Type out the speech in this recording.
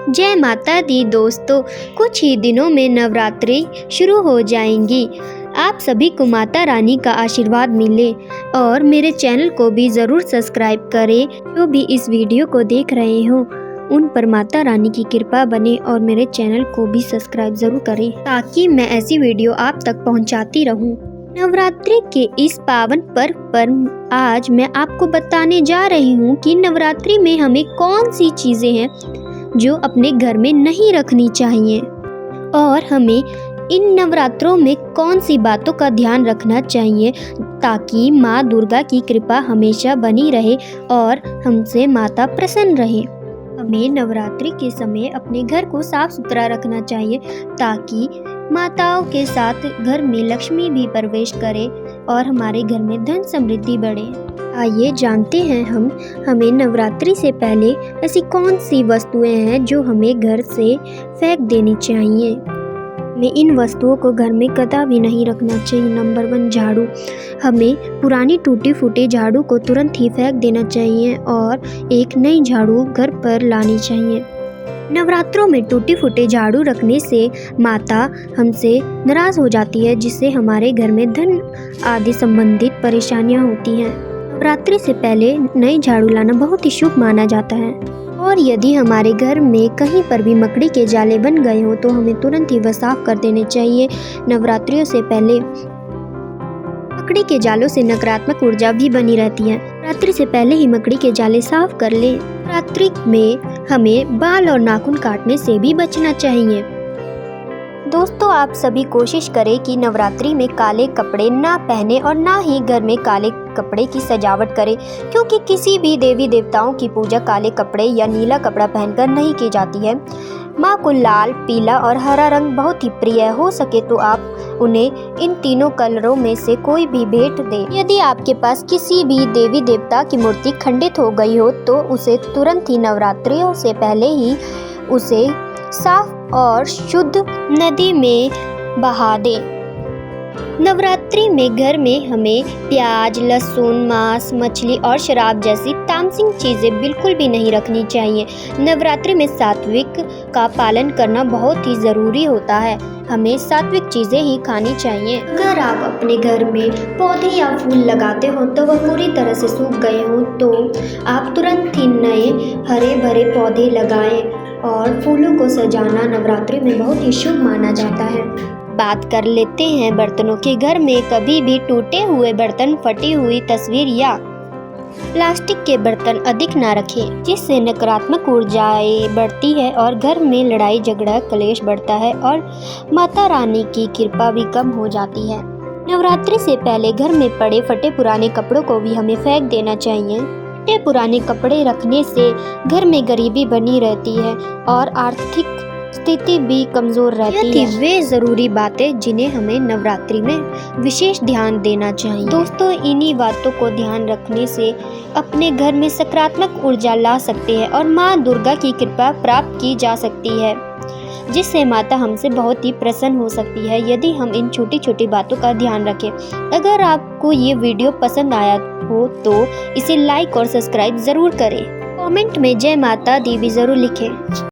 जय माता दी दोस्तों, कुछ ही दिनों में नवरात्रि शुरू हो जाएंगी। आप सभी को माता रानी का आशीर्वाद मिले और मेरे चैनल को भी ज़रूर सब्सक्राइब करें। जो भी इस वीडियो को देख रहे हो उन पर माता रानी की कृपा बने और मेरे चैनल को भी सब्सक्राइब ज़रूर करें ताकि मैं ऐसी वीडियो आप तक पहुंचाती रहूं। नवरात्रि के इस पावन पर्व पर आज मैं आपको बताने जा रही हूं कि नवरात्रि में हमें कौन सी चीज़ें हैं जो अपने घर में नहीं रखनी चाहिए और हमें इन नवरात्रों में कौन सी बातों का ध्यान रखना चाहिए ताकि माँ दुर्गा की कृपा हमेशा बनी रहे और हमसे माता प्रसन्न रहे। हमें नवरात्रि के समय अपने घर को साफ सुथरा रखना चाहिए ताकि माताओं के साथ घर में लक्ष्मी भी प्रवेश करे और हमारे घर में धन समृद्धि बढ़े। आइए जानते हैं हमें नवरात्रि से पहले ऐसी कौन सी वस्तुएं हैं जो हमें घर से फेंक देनी चाहिए। हमें इन वस्तुओं को घर में कदा भी नहीं रखना चाहिए। नंबर 1, झाड़ू। हमें पुरानी टूटी फूटी झाड़ू को तुरंत ही फेंक देना चाहिए और एक नई झाड़ू घर पर लानी चाहिए। नवरात्रों में टूटी फूटी झाड़ू रखने से माता हमसे नाराज हो जाती है, जिससे हमारे घर में धन आदि संबंधित परेशानियां होती हैं। नवरात्रि से पहले नई झाड़ू लाना बहुत ही शुभ माना जाता है और यदि हमारे घर में कहीं पर भी मकड़ी के जाले बन गए हो तो हमें तुरंत ही वह साफ कर देने चाहिए। नवरात्रियों से पहले मकड़ी के जालों से नकारात्मक ऊर्जा भी बनी रहती है। नवरात्रि से पहले ही मकड़ी के जाले साफ कर लें। नवरात्रि में हमें बाल और नाखून काटने से भी बचना चाहिए। दोस्तों, आप सभी कोशिश करें कि नवरात्रि में काले कपड़े ना पहने और ना ही घर में काले कपड़े की सजावट करें, क्योंकि किसी भी देवी देवताओं की पूजा काले कपड़े या नीला कपड़ा पहनकर नहीं की जाती है। माँ को लाल, पीला और हरा रंग बहुत ही प्रिय है। हो सके तो आप उन्हें इन तीनों कलरों में से कोई भी भेंट दें। यदि आपके पास किसी भी देवी देवता की मूर्ति खंडित हो गई हो तो उसे तुरंत ही नवरात्रियों से पहले ही उसे साफ और शुद्ध नदी में बहा दें। नवरात्रि में घर में हमें प्याज, लहसुन, मांस, मछली और शराब जैसी तामसिक चीज़ें बिल्कुल भी नहीं रखनी चाहिए। नवरात्रि में सात्विक का पालन करना बहुत ही ज़रूरी होता है। हमें सात्विक चीज़ें ही खानी चाहिए। अगर आप अपने घर में पौधे या फूल लगाते हो तो वह पूरी तरह से सूख गए हो तो आप तुरंत ही नए हरे भरे पौधे लगाएं और फूलों को सजाना नवरात्रि में बहुत ही शुभ माना जाता है। बात कर लेते हैं बर्तनों की। घर में कभी भी टूटे हुए बर्तन, फटी हुई तस्वीर या प्लास्टिक के बर्तन अधिक ना रखें, जिससे नकारात्मक ऊर्जाएं बढ़ती है और घर में लड़ाई झगड़ा कलेश बढ़ता है और माता रानी की कृपा भी कम हो जाती है। नवरात्रि से पहले घर में पड़े फटे पुराने कपड़ों को भी हमें फेंक देना चाहिए। फटे पुराने कपड़े रखने से घर में गरीबी बनी रहती है और आर्थिक स्थिति भी कमजोर रहती है। वे जरूरी बातें जिन्हें हमें नवरात्रि में विशेष ध्यान देना चाहिए। दोस्तों, इन्हीं बातों को ध्यान रखने से अपने घर में सकारात्मक ऊर्जा ला सकते हैं और माँ दुर्गा की कृपा प्राप्त की जा सकती है, जिससे माता हमसे बहुत ही प्रसन्न हो सकती है यदि हम इन छोटी छोटी बातों का ध्यान रखें। अगर आपको ये वीडियो पसंद आया हो तो इसे लाइक और सब्सक्राइब ज़रूर करें। कमेंट में जय माता दी भी ज़रूर लिखें।